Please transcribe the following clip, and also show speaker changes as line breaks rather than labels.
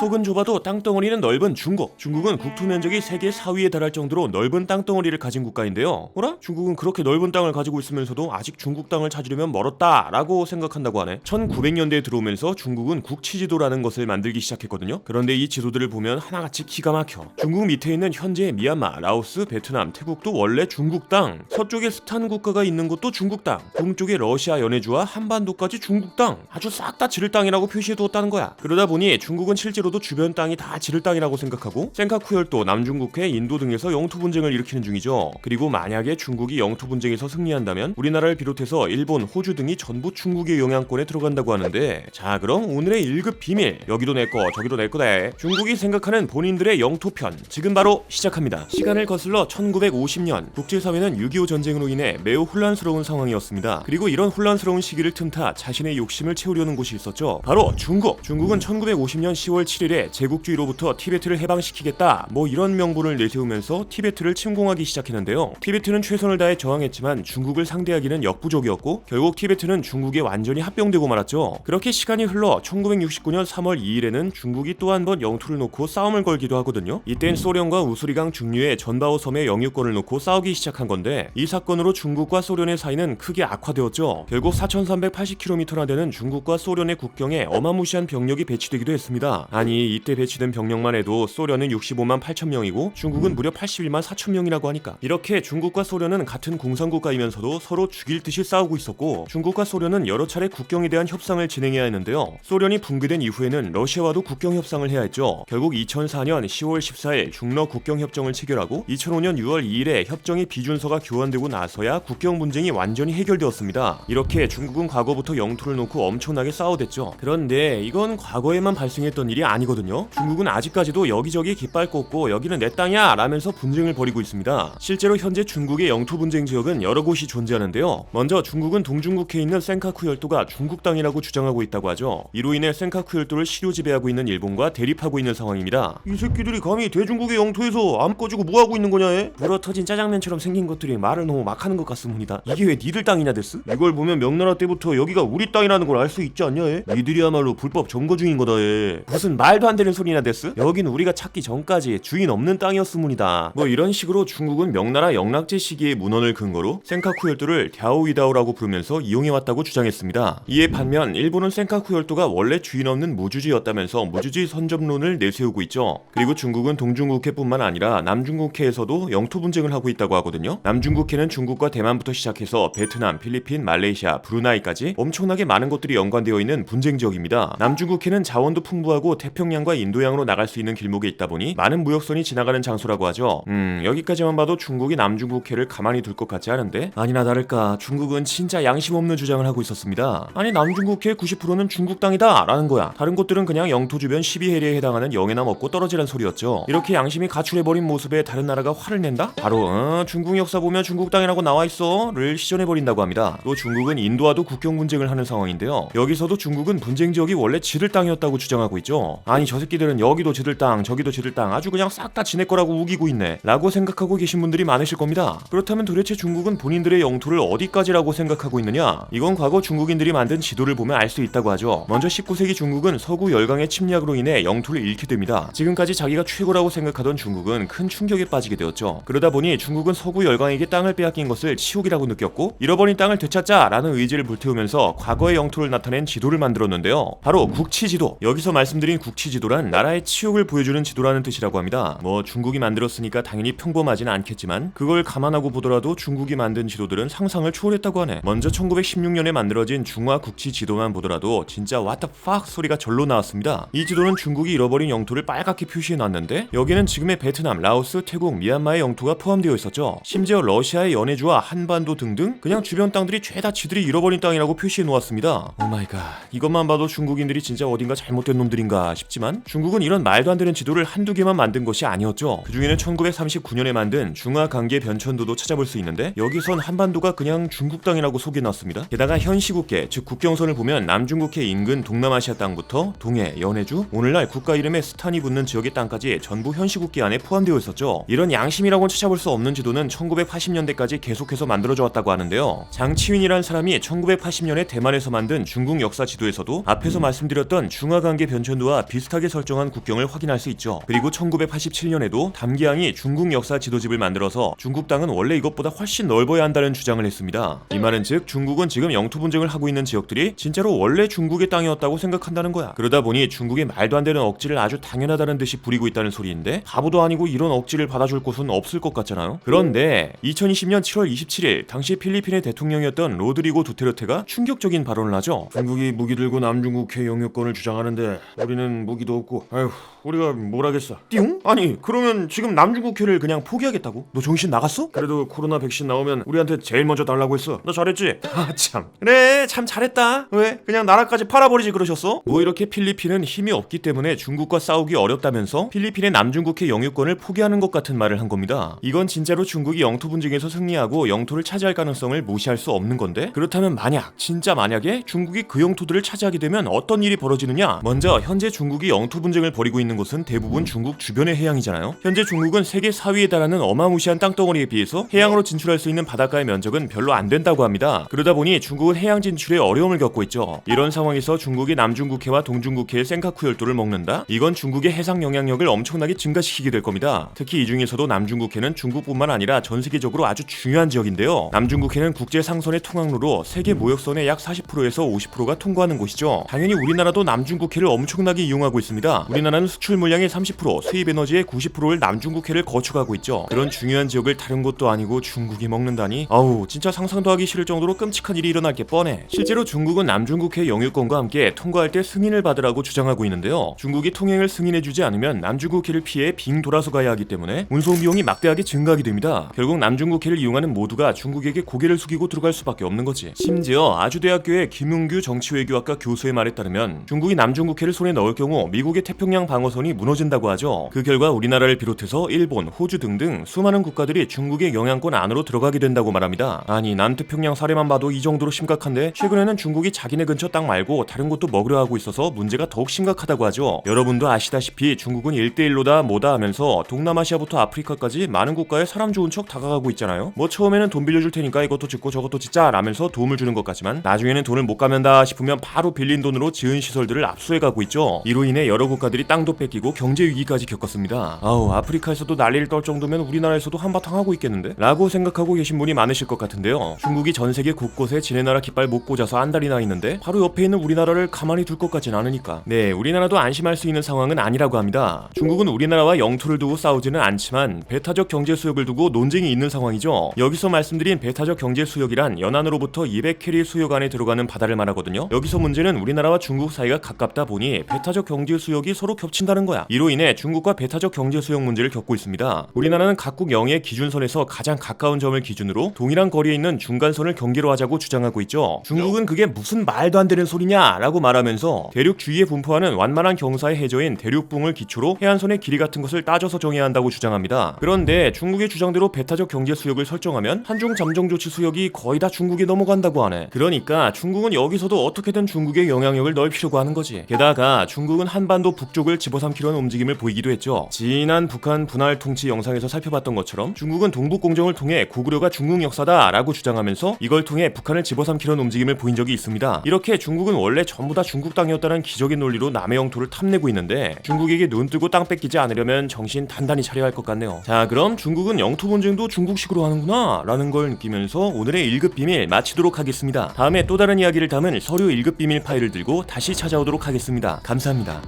속은 좁아도 땅덩어리는 넓은 중국. 중국은 국토 면적이 세계 4위에 달할 정도로 넓은 땅덩어리를 가진 국가인데요. 어라? 중국은 그렇게 넓은 땅을 가지고 있으면서도 아직 중국 땅을 찾으려면 멀었다라고 생각한다고 하네. 1900년대에 들어오면서 중국은 국치지도라는 것을 만들기 시작했거든요. 그런데 이 지도들을 보면 하나같이 기가 막혀. 중국 밑에 있는 현재의 미얀마, 라오스, 베트남, 태국도 원래 중국 땅. 서쪽에 스탄 국가가 있는 곳도 중국 땅. 동쪽에 러시아 연해주와 한반도까지 중국 땅. 아주 싹 다 지를 땅이라고 표시해두었다는 거야. 그러다 보니 중국은 실제로도 주변 땅이 다 지를 땅이라고 생각하고 센카쿠 열도, 남중국해, 인도 등에서 영토 분쟁을 일으키는 중이죠. 그리고 만약에 중국이 영토 분쟁에서 승리한다면 우리나라를 비롯해서 일본, 호주 등이 전부 중국의 영향권에 들어간다고 하는데, 자 그럼 오늘의 1급 비밀, 여기도 내꺼 저기도 내꺼대, 중국이 생각하는 본인들의 영토편 지금 바로 시작합니다. 시간을 거슬러 1950년 국제사회는 6.25 전쟁으로 인해 매우 혼란스러운 상황이었습니다. 그리고 이런 혼란스러운 시기를 틈타 자신의 욕심을 채우려는 곳이 있었죠. 바로 중국. 중국은 1950년 10월 7일에 제국주의로부터 티베트를 해방시키겠다 뭐 이런 명분을 내세우면서 티베트를 침공하기 시작했는데요. 티베트는 최선을 다해 저항했지만 중국을 상대하기는 역부족이었고 결국 티베트는 중국에 완전히 합병되고 말았죠. 그렇게 시간이 흘러 1969년 3월 2일에는 중국이 또 한 번 영토를 놓고 싸움을 걸기도 하거든요. 이땐 소련과 우수리강 중류의 전바오 섬의 영유권을 놓고 싸우기 시작한 건데, 이 사건으로 중국과 소련의 사이는 크게 악화되었죠. 결국 4380km나 되는 중국과 소련의 국경에 어마무시한 병력이 배치되기도 했습니다. 아니 이때 배치된 병력만 해도 소련은 65만 8천 명이고 중국은 무려 81만 4천 명이라고 하니까, 이렇게 중국과 소련은 같은 공산국가이면서도 서로 죽일 듯이 싸우고 있었고, 중국과 소련은 여러 차례 국경에 대한 협상을 진행해야 했는데요. 소련이 붕괴된 이후에는 러시아와도 국경 협상을 해야 했죠. 결국 2004년 10월 14일 중러 국경협정을 체결하고 2005년 6월 2일에 협정의 비준서가 교환되고 나서야 국경 분쟁이 완전히 해결되었습니다. 이렇게 중국은 과거부터 영토를 놓고 엄청나게 싸워댔죠. 그런데 이건 과거에만 발생했던 일이 아니거든요. 중국은 아직까지도 여기저기 깃발 꽂고 여기는 내 땅이야 라면서 분쟁을 벌이고 있습니다. 실제로 현재 중국의 영토 분쟁 지역은 여러 곳이 존재하는데요. 먼저 중국은 동중국해에 있는 센카쿠 열도가 중국 땅이라고 주장하고 있다고 하죠. 이로 인해 센카쿠 열도를 시료 지배하고 있는 일본과 대립하고 있는 상황입니다. 이 새끼들이 감히 대중국의 영토에서 암 꺼지고 뭐하고 있는 거냐 해? 불어터진 짜장면처럼 생긴 것들이 말을 너무 막 하는 것 같습니다. 이게 왜 니들 땅이냐 됐어? 이걸 보면 명나라 때부터 여기가 우리 땅이라는 걸 알 수 있지 않냐 해? 니들이야말로 불법 점거 중인 거다 해. 무슨 말도 안 되는 소리나 됐어? 여기는 우리가 찾기 전까지 주인 없는 땅이었습니다. 뭐 이런 식으로 중국은 명나라 영락제 시기의 문헌을 근거로 센카쿠 열도를 갸오이다오라고 부르면서 이용해왔다고 주장했습니다. 이에 반면 일본은 센카쿠 열도가 원래 주인 없는 무주지였다면서 무주지 선점론을 내세우고 있죠. 그리고 중국은 동중국해뿐만 아니라 남중국해에서도 영토 분쟁을 하고 있다고 하거든요. 남중국해는 중국과 대만부터 시작해서 베트남, 필리핀, 말레이시아, 브루나이까지 엄청나게 많은 곳들이 연관되어 있는 분쟁 지역입니다. 남중국해는 자원도 풍부하고 태평양과 인도양으로 나갈 수 있는 길목에 있다 보니 많은 무역선이 지나가는 장소라고 하죠. 여기까지만 봐도 중국이 남중국해를 가만히 둘 것 같지 않은데, 아니나 다를까 중국은 진짜 양심 없는 주장을 하고 있었습니다. 아니 남중국해 90%는 중국 땅이다 라는 거야. 다른 곳들은 그냥 영토 주변 12해리에 해당하는 영해나 먹고 떨어지란 소리였죠. 이렇게 양심이 가출해버린 모습에 다른 나라가 화를 낸다? 바로 중국 역사 보면 중국 땅이라고 나와있어 를 시전해버린다고 합니다. 또 중국은 인도와도 국경 분쟁을 하는 상황인데요. 여기서도 중국은 분쟁 지역이 원래 지들 땅이었다고 주장하고 있죠. 아니 저 새끼들은 여기도 지들 땅 저기도 지들 땅 아주 그냥 싹 다 지네 거라고 우기고 있네 라고 생각하고 계신 분들이 많으실 겁니다. 그렇다면 도대체 중국은 본인들의 영토를 어디까지라고 생각하고 있느냐? 이건 과거 중국인들이 만든 지도를 보면 알 수 있다고 하죠. 먼저 19세기 중국은 서구 열강의 침략으로 인해 영토를 잃게 됩니다. 지금까지 자기가 최고라고 생각하던 중국은 큰 충격에 빠지게 되었죠. 그러다 보니 중국은 서구 열강에게 땅을 빼앗긴 것을 치욕이라고 느꼈고, 잃어버린 땅을 되찾자라는 의지를 불태우면서 과거의 영토를 나타낸 지도를 만들었는데요. 바로 국치지도. 여기서 말씀드린 국치지도란 나라의 치욕을 보여주는 지도라는 뜻이라고 합니다. 뭐 중국이 만들었으니까 당연히 평범하진 않겠지만 그걸 감안하고 보더라도 중국이 만든 지도들은 상상을 초월했다고 하네. 먼저 1916년에 만들어진 중화국치지도만 보더라도 진짜 what the fuck 소리가 절로 나왔습니다. 이 지도는 중국이 잃어버린 영토를 빨갛게 표시해놨는데 여기는 지금의 베트남, 라오스, 태국, 미얀마의 영토가 포함되어 있었죠. 심지어 러시아의 연해주와 한반도 등등 그냥 주변 땅들이 죄다 지들이 잃어버린 땅이라고 표시해놓았습니다. 오마이갓, 이것만 봐도 중국인들이 진짜 어딘가 잘못된 놈들인가 싶지만 중국은 이런 말도 안 되는 지도를 한두 개만 만든 것이 아니었죠. 그 중에는 1939년에 만든 중화관계 변천도도 찾아볼 수 있는데 여기선 한반도가 그냥 중국 땅이라고 소개해놨습니다. 게다가 현시국계, 즉 국경선을 보면 남중국해 인근 동남아시아 땅부터 동해, 연해주, 오늘날 국가 이름에 스탄이 붙는 지역의 땅까지 전부 현시국계 안에 포함되어 있었죠. 이런 양심이라고는 찾아볼 수 없는 지도는 1980년대까지 계속해서 만들어져 왔다고 하는데요. 장치윈이라는 사람이 1980년에 대만에서 만든 중국 역사 지도에서도 앞에서 말씀드렸던 중화관계 변천도와 비슷하게 설정한 국경을 확인할 수 있죠. 그리고 1987년에도 담기항이 중국 역사 지도집을 만들어서 중국 땅은 원래 이것보다 훨씬 넓어야 한다는 주장을 했습니다. 이 말은 즉 중국은 지금 영토 분쟁을 하고 있는 지역들이 진짜로 원래 중국의 땅이었다고 생각한다는 거야. 그러다 보니 중국의 말도 안 되는 억지를 아주 당연하다는 듯이 부리고 있다는 소리인데, 바보도 아니고 이런 억지를 받아줄 곳은 없을 것 같잖아요. 그런데 2020년 7월 27일 당시 필리핀의 대통령이었던 로드리고 두테르테가 충격적인 발언을 하죠. 중국이 무기 들고 남중국해 영유권을 주장하는데 우리는 무기도 없고, 아휴, 우리가 뭘 하겠어. 띠용? 아니 그러면 지금 남중국해를 그냥 포기하겠다고? 너 정신 나갔어? 그래도 코로나 백신 나오면 우리한테 제일 먼저 달라고 했어. 너 잘했지? 아 참. 그래 참 잘했다. 왜? 그냥 나라까지 팔아버리지 그러셨어? 뭐 이렇게 필리핀은 힘이 없기 때문에 중국과 싸우기 어렵다면서 필리핀의 남중국해 영유권을 포기하는 것 같은 말을 한 겁니다. 이건 진짜로 중국이 영토 분쟁에서 승리하고 영토를 차지할 가능성을 무시할 수 없는 건데, 그렇다면 진짜 만약에 중국이 그 영토들을 차지하게 되면 어떤 일이 벌어지느냐? 먼저 현재 중국이 영토 분쟁을 벌이고 있는 곳은 대부분 중국 주변의 해양이잖아요. 현재 중국은 세계 4위에 달하는 어마무시한 땅덩어리에 비해서 해양으로 진출할 수 있는 바닷가의 면적은 별로 안 된다고 합니다. 그러다 보니 중국은 해양 진출에 어려움을 겪고 있죠. 이런 상황에서 중국이 남중국해와 동중국해의 센카쿠 열도를 먹는다? 이건 중국의 해상 영향력을 엄청나게 증가시키게 될 겁니다. 특히 이 중에서도 남중국해는 중국뿐만 아니라 전 세계적으로 아주 중요한 지역인데요. 남중국해는 국제 상선의 통항로로 세계 모역선의 약 40%에서 50%가 통과하는 곳이죠. 당연히 우리나라도 남중국해를 엄청나게 이용하고 있습니다. 우리나라는 수출 물량의 30%, 수입 에너지의 90%를 남중국해를 거쳐가고 있죠. 그런 중요한 지역을 다른 곳도 아니고 중국이 먹는다니, 아우 진짜 상상도 하기 싫을 정도로 끔찍한 일이 일어날 게 뻔해. 실제로 중국은 남중국해 영유권과 함께 통과할 때 승인을 받으라고 주장하고 있는데요. 중국이 통행을 승인해주지 않으면 남중국해를 피해 빙 돌아서 가야 하기 때문에 운송 비용이 막대하게 증가하게 됩니다. 결국 남중국해를 이용하는 모두가 중국에게 고개를 숙이고 들어갈 수밖에 없는 거지. 심지어 아주대학교의 김웅규 정치외교학과 교수의 말에 따르면 중국이 남중국해를 손에 넣을 경우 미국의 태평양 방어선이 무너진다고 하죠. 그 결과 우리나라를 비롯해서 일본, 호주 등등 수많은 국가들이 중국의 영향권 안으로 들어가게 된다고 말합니다. 아니 남태평양 사례만 봐도 이 정도로 심각한데, 최근에는 중국이 자기네 근처 땅 말고 다른 곳도 먹으려 하고 있어서 문제가 더욱 심각하다고 하죠. 여러분도 아시다시피 중국은 1대1로다 뭐다 하면서 동남아시아부터 아프리카까지 많은 국가에 사람 좋은 척 다가가고 있잖아요. 뭐 처음에는 돈 빌려줄 테니까 이것도 짓고 저것도 짓자 라면서 도움을 주는 것 같지만 나중에는 돈을 못 갚는다 싶으면 바로 빌린 돈으로 지은 시설들을 압수해가고 있죠. 이로 인해 여러 국가들이 땅도 뺏기고 경제 위기까지 겪었습니다. 아우 아프리카에서도 난리를 떨 정도면 우리나라에서도 한바탕 하고 있겠는데? 라고 생각하고 계신 분이 많으실 것 같은데요. 중국이 전 세계 곳곳에 지네 나라 깃발 못 꽂아서 안달이나 있는데 바로 옆에 있는 우리나라를 가만히 둘 것 같진 않으니까. 네, 우리나라도 안심할 수 있는 상황은 아니라고 합니다. 중국은 우리나라와 영토를 두고 싸우지는 않지만 배타적 경제 수역을 두고 논쟁이 있는 상황이죠. 여기서 말씀드린 배타적 경제 수역이란 연안으로부터 200캐리 수역 안에 들어가는 바다를 말하거든요. 여기서 문제는 우리나라와 중국 사이가 가깝다 보니 배타적 경제 수역이 서로 겹친다는 거야. 이로 인해 중국과 배타적 경제 수역 문제를 겪고 있습니다. 우리나라는 각국 영해 기준선에서 가장 가까운 점을 기준으로 동일한 거리에 있는 중간선을 경계로 하자고 주장하고 있죠. 중국은 그게 무슨 말도 안 되는 소리냐라고 말하면서 대륙 주위에 분포하는 완만한 경사의 해저인 대륙붕을 기초로 해안선의 길이 같은 것을 따져서 정해야 한다고 주장합니다. 그런데 중국의 주장대로 배타적 경제 수역을 설정하면 한중 잠정 조치 수역이 거의 다 중국에 넘어간다고 하네. 그러니까 중국은 여기서도 어떻게든 중국의 영향력을 넓히려고 하는 거지. 게다가 중국은 한반도 북쪽을 집어삼키려는 움직임을 보이기도 했죠. 지난 북한 분할 통치 영상에서 살펴봤던 것처럼 중국은 동북공정을 통해 고구려가 중국 역사다라고 주장하면서 이걸 통해 북한을 집어삼키려는 움직임을 보인 적이 있습니다. 이렇게 중국은 원래 전부 다 중국 땅이었다는 기적의 논리로 남의 영토를 탐내고 있는데, 중국에게 눈 뜨고 땅 뺏기지 않으려면 정신 단단히 차려야 할 것 같네요. 자, 그럼 중국은 영토 분쟁도 중국식으로 하는구나 라는 걸 느끼면서 오늘의 1급 비밀 마치도록 하겠습니다. 다음에 또 다른 이야기를 담은 서류 1급 비밀 파일을 들고 다시 찾아오도록 하겠습니다. 감사합니다.